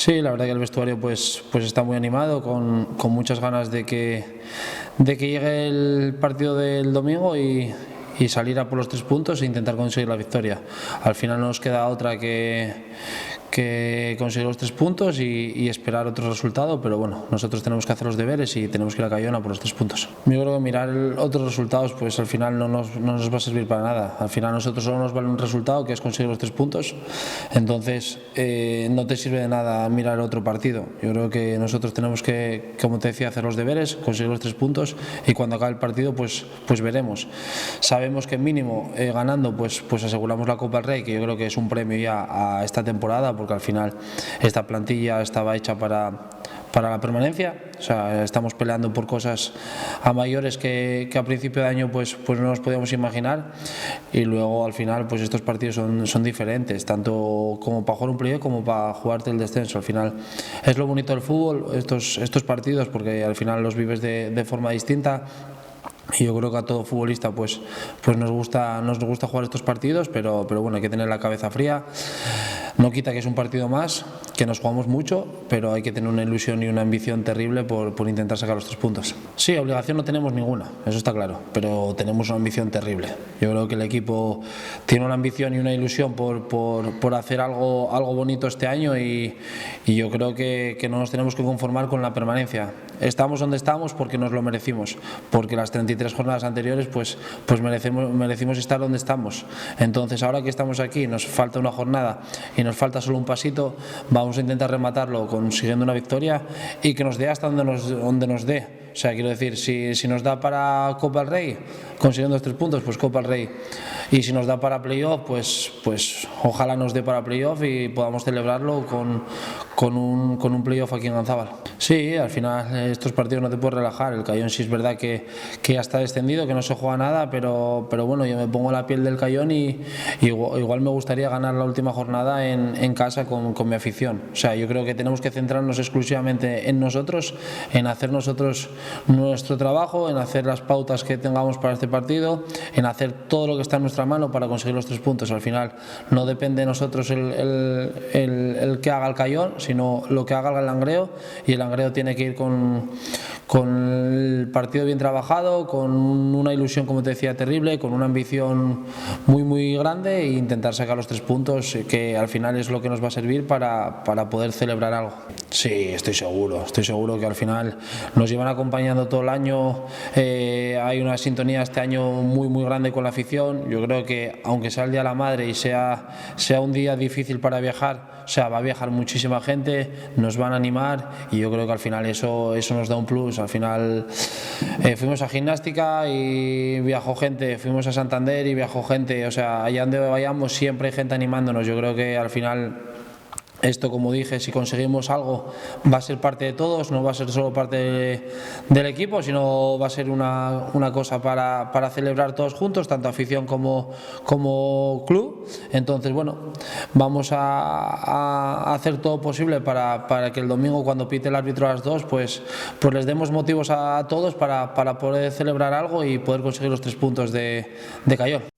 Sí, la verdad que el vestuario pues está muy animado, con muchas ganas de que llegue el partido del domingo y salir a por los 3 puntos e intentar conseguir la victoria. Al final no nos queda otra que conseguir los 3 puntos y esperar otro resultado, pero bueno, nosotros tenemos que hacer los deberes y tenemos que ir a Cayón a por los 3 puntos. Yo creo que mirar otros resultados pues al final no nos va a servir para nada. Al final a nosotros solo nos vale un resultado, que es conseguir los 3 puntos, entonces no te sirve de nada mirar otro partido. Yo creo que nosotros tenemos que, como te decía, hacer los deberes, conseguir los 3 puntos y cuando acabe el partido pues veremos. Sabemos que mínimo ganando pues aseguramos la Copa del Rey, que yo creo que es un premio ya a esta temporada, porque al final esta plantilla estaba hecha para la permanencia. O sea, estamos peleando por cosas a mayores que a principio de año pues no nos podíamos imaginar, y luego al final pues estos partidos son diferentes, tanto como para jugar un playoff como para jugarte el descenso. Al final es lo bonito del fútbol, estos partidos, porque al final los vives de forma distinta. Y yo creo que a todo futbolista pues nos gusta jugar estos partidos, pero bueno, hay que tener la cabeza fría. No quita que es un partido más, que nos jugamos mucho, pero hay que tener una ilusión y una ambición terrible por intentar sacar los 3 puntos. Sí, obligación no tenemos ninguna, eso está claro, pero tenemos una ambición terrible. Yo creo que el equipo tiene una ambición y una ilusión por hacer algo bonito este año, y yo creo que no nos tenemos que conformar con la permanencia. Estamos donde estamos porque nos lo merecimos, porque las 33 jornadas anteriores pues merecimos estar donde estamos. Entonces ahora que estamos aquí, nos falta una jornada y nos falta solo un pasito, vamos a intentar rematarlo consiguiendo una victoria y que nos dé hasta donde nos dé. O sea, quiero decir, si nos da para Copa del Rey, consiguiendo los 3 puntos, pues Copa del Rey. Y si nos da para playoff, pues ojalá nos dé para playoff y podamos celebrarlo con un playoff aquí en Ganzábal. Sí, al final estos partidos no te puedes relajar. El Cayón sí es verdad que ya está descendido, que no se juega nada, pero bueno, yo me pongo la piel del Cayón y igual me gustaría ganar la última jornada en casa con mi afición. O sea, yo creo que tenemos que centrarnos exclusivamente en nosotros, en hacer nosotros nuestro trabajo, en hacer las pautas que tengamos para este partido, en hacer todo lo que está en nuestra mano para conseguir los 3 puntos. Al final no depende de nosotros el que haga el Cayón, sino lo que haga el Langreo, y el Langreo tiene que ir con el partido bien trabajado, con una ilusión, como te decía, terrible, con una ambición muy grande, e intentar sacar los 3 puntos, que al final es lo que nos va a servir para poder celebrar algo. Sí, estoy seguro que al final nos llevan acompañando todo el año. Hay una sintonía este año muy grande con la afición. Yo creo que aunque sea el Día de la Madre y sea un día difícil para viajar, o sea, va a viajar muchísima gente, nos van a animar, y yo creo que al final eso nos da un plus. Al final fuimos a gimnástica y viajó gente, fuimos a Santander y viajó gente, o sea, allá donde vayamos siempre hay gente animándonos. Yo creo que al final esto, como dije, si conseguimos algo, va a ser parte de todos, no va a ser solo parte del equipo, sino va a ser una cosa para celebrar todos juntos, tanto afición como club. Entonces, bueno, vamos a hacer todo posible para que el domingo, cuando pite el árbitro a las 2, pues les demos motivos a todos para poder celebrar algo y poder conseguir los 3 puntos de Cayón.